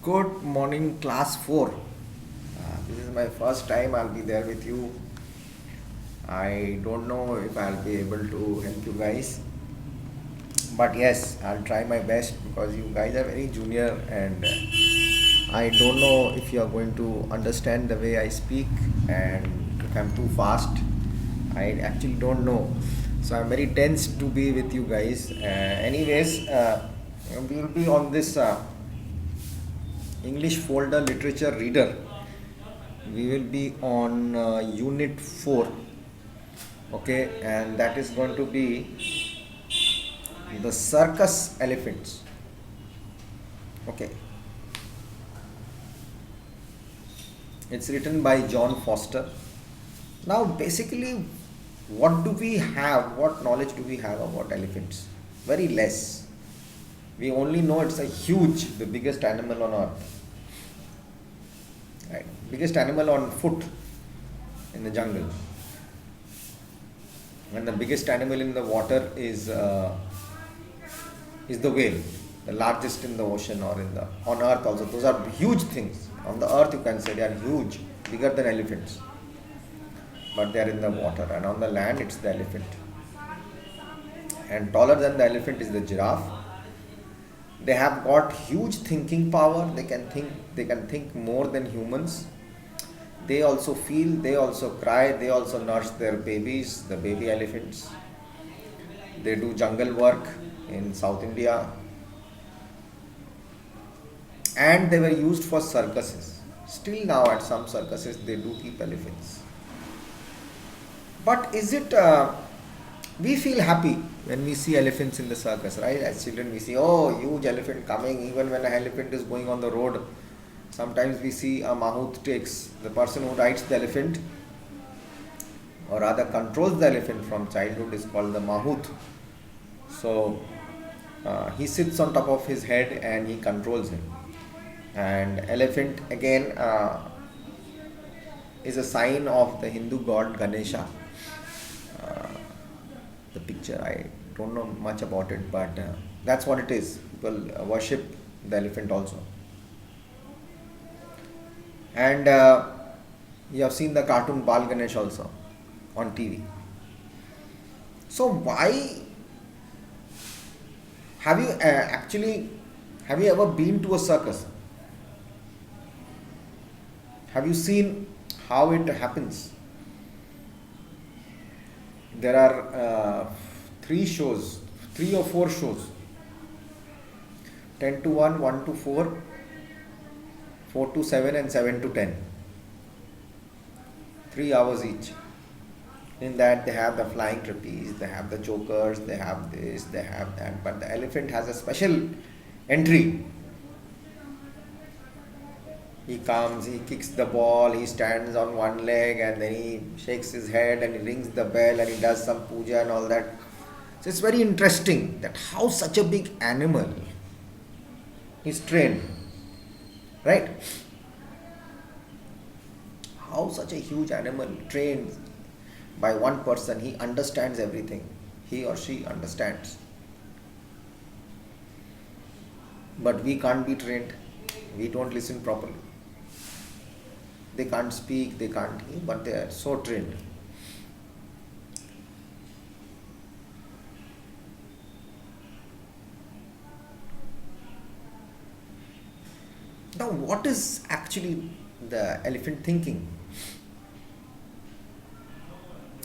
Good morning, class 4. This is my first time I'll be there with you. I don't know if I'll be able to help you guys, but yes, I'll try my best because you guys are very junior and I don't know if you are going to understand the way I speak and if I'm too fast. I actually don't know. So I'm very tense to be with you guys. We'll be on this English folder literature reader. We will be on unit 4, okay, and that is going to be the circus elephants, okay. It's written by John Foster. Now, basically, what knowledge do we have about elephants? Very less. We only know it's the biggest animal on earth, right? Biggest animal on foot in the jungle. And the biggest animal in the water is the whale, the largest in the ocean or on earth also. Those are huge things. On the earth, you can say they are huge, bigger than elephants. But they are in the water, and on the land, it's the elephant. And taller than the elephant is the giraffe. They have got huge thinking power. They can think more than humans. They also feel, they also cry, they also nurse their babies, the baby elephants. They do jungle work in South India. And they were used for circuses. Still now at some circuses they do keep elephants. But we feel happy when we see elephants in the circus, right? As children we see, oh, huge elephant coming. Even when an elephant is going on the road, sometimes we see a mahout takes the person who rides the elephant, or rather controls the elephant from childhood, is called the mahout. So he sits on top of his head and he controls him. And elephant again is a sign of the Hindu god Ganesha. The picture, I don't know much about it, but that's what it is. People worship the elephant also. And you have seen the cartoon Bal Ganesh also on TV. So why have you ever been to a circus? Have you seen how it happens? There are 3 or 4 shows: 10 to 1, 1 to 4, 4 to 7, and 7 to 10. 3 hours each. In that they have the flying trapeze, they have the jokers, they have this, they have that. But the elephant has a special entry. He comes, he kicks the ball, he stands on one leg and then he shakes his head and he rings the bell and he does some puja and all that. So it's very interesting that how such a big animal is trained, right? How such a huge animal trained by one person, he understands everything. He or she understands. But we can't be trained. We don't listen properly. They can't speak, they can't hear, but they are so trained. Now, what is actually the elephant thinking?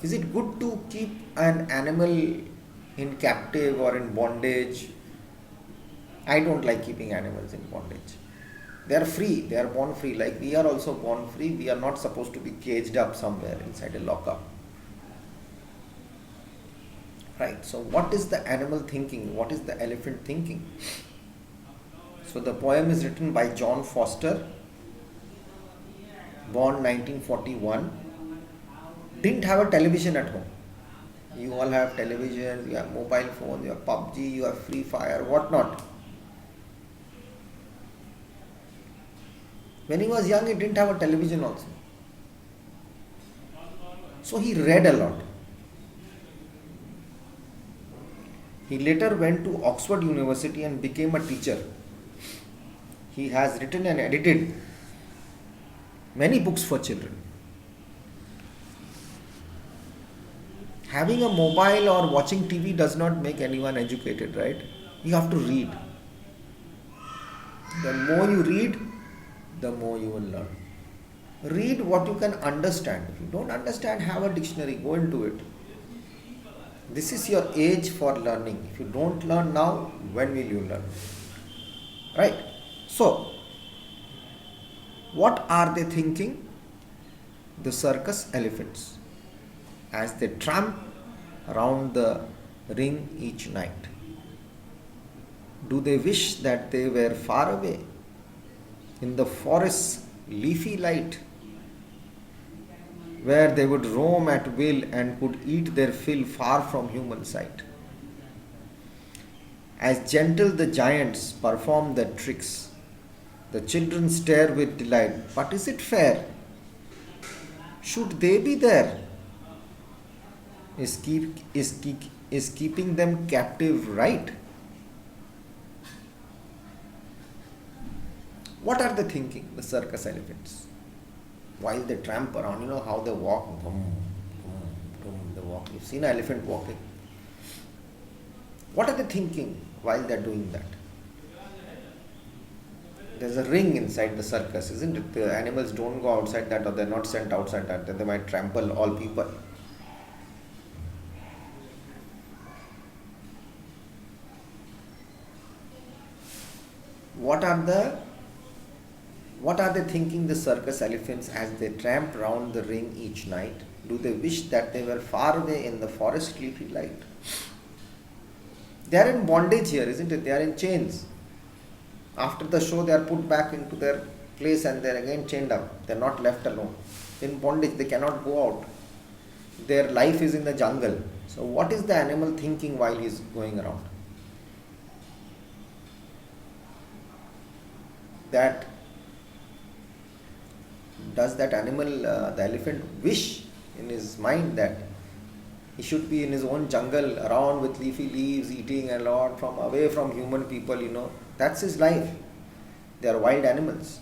Is it good to keep an animal in captive or in bondage? I don't like keeping animals in bondage. They are free, they are born free. Like we are also born free. We are not supposed to be caged up somewhere inside a lockup. Right? So, what is the animal thinking? What is the elephant thinking? So, the poem is written by John Foster, born 1941. Didn't have a television at home. You all have television, you have mobile phone, you have PUBG, you have Free Fire, whatnot. When he was young, he didn't have a television also. So he read a lot. He later went to Oxford University and became a teacher. He has written and edited many books for children. Having a mobile or watching TV does not make anyone educated, right? You have to read. The more you read, the more you will learn. Read what you can understand. If you don't understand, have a dictionary, go into it. This is your age for learning. If you don't learn now, when will you learn? Right? So, what are they thinking? The circus elephants, as they tramp around the ring each night. Do they wish that they were far away in the forest's leafy light, where they would roam at will and could eat their fill far from human sight? As gentle the giants perform their tricks, the children stare with delight. But is it fair? Should they be there? Is keeping them captive right? What are they thinking, the circus elephants? While they tramp around, you know how they walk? They walk. You've seen an elephant walking. What are they thinking while they're doing that? There's a ring inside the circus, isn't it? The animals don't go outside that, or they're not sent outside that, then they might trample all people. What are they thinking, the circus elephants, as they tramp round the ring each night? Do they wish that they were far away in the forest leafy light? They are in bondage here, isn't it? They are in chains. After the show, they are put back into their place and they are again chained up. They are not left alone. In bondage, they cannot go out. Their life is in the jungle. So what is the animal thinking while he is going around? Does that animal, the elephant, wish in his mind that he should be in his own jungle, around with leafy leaves, eating a lot, from away from human people, That's his life. They are wild animals.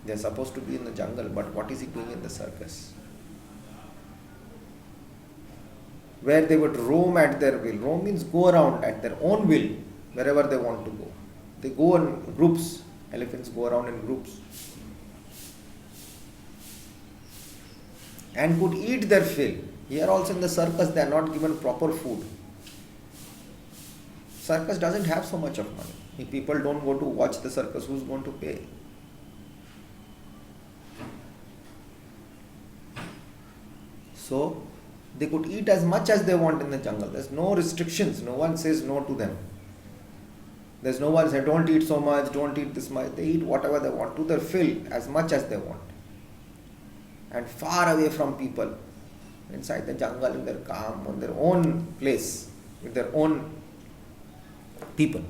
They are supposed to be in the jungle, but what is he doing in the circus? Where they would roam at their will. Roam means go around at their own will, wherever they want to go. They go in groups. Elephants go around in groups. And could eat their fill. Here also in the circus, they are not given proper food. Circus doesn't have so much of money. If people don't go to watch the circus, who's going to pay? So, they could eat as much as they want in the jungle. There's no restrictions. No one says no to them. There's no one saying, don't eat so much, don't eat this much. They eat whatever they want, to their fill, as much as they want. And far away from people, inside the jungle, in their calm, on their own place, with their own people,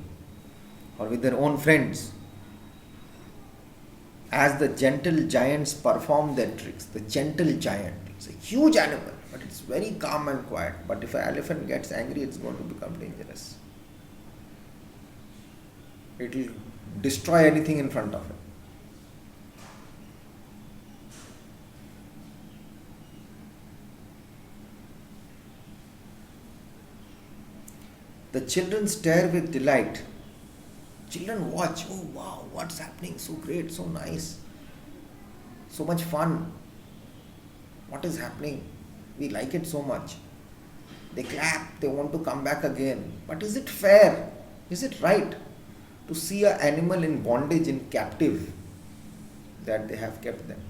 or with their own friends. As the gentle giants perform their tricks, the gentle giant, it's a huge animal, but it's very calm and quiet. But if an elephant gets angry, it's going to become dangerous. It will destroy anything in front of it. The children stare with delight. Children watch. Oh wow, what's happening? So great, so nice. So much fun. What is happening? We like it so much. They clap, they want to come back again. But is it fair? Is it right to see an animal in bondage, in captive, that they have kept them?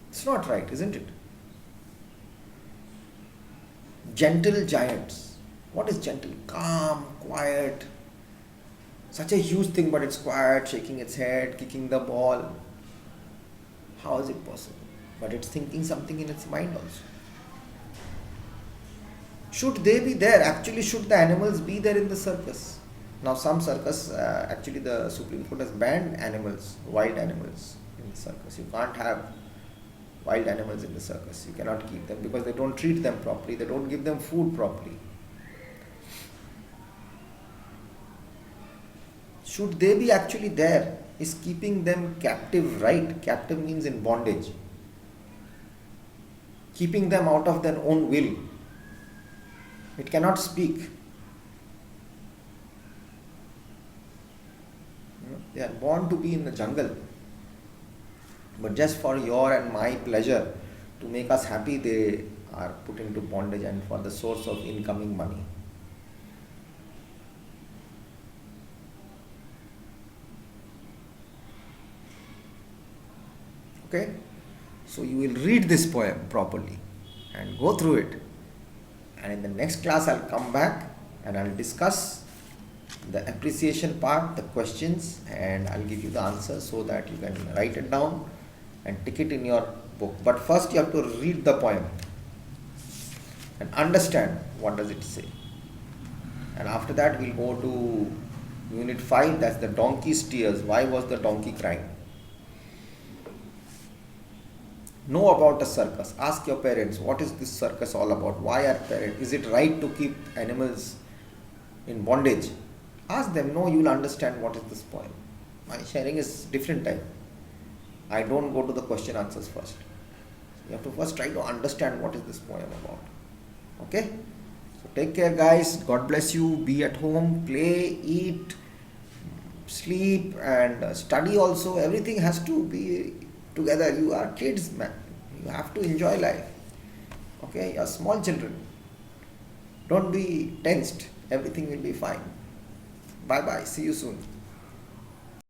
It's not right, isn't it? Gentle giants. What is gentle? Calm, quiet. Such a huge thing, but it's quiet, shaking its head, kicking the ball. How is it possible? But it's thinking something in its mind also. Should they be there? Actually, should the animals be there in the circus? Now, some circus, actually the Supreme Court has banned animals, wild animals in the circus. You can't have wild animals in the circus. You cannot keep them because they don't treat them properly. They don't give them food properly. should they be actually there? Is keeping them captive right? Captive means in bondage. Keeping them out of their own will. It cannot speak. They are born to be in the jungle. But just for your and my pleasure, to make us happy, they are put into bondage and for the source of incoming money. Okay? So you will read this poem properly and go through it. And in the next class, I'll come back and I'll discuss the appreciation part, the questions, and I'll give you the answers so that you can write it down and tick it in your book. But first you have to read the poem and understand what does it say. And after that we'll go to unit 5, that's the donkey's tears. Why was the donkey crying? Know about a circus. Ask your parents, what is this circus all about? Why are parents? Is it right to keep animals in bondage? Ask them. No, you will understand what is this poem. My sharing is different type. I don't go to the question answers first. You have to first try to understand what is this poem about. Okay? So take care, guys. God bless you. Be at home, play, eat, sleep, and study also. Everything has to be together. You are kids, man. You have to enjoy life. Okay? You are small children. Don't be tensed. Everything will be fine. Bye bye. See you soon.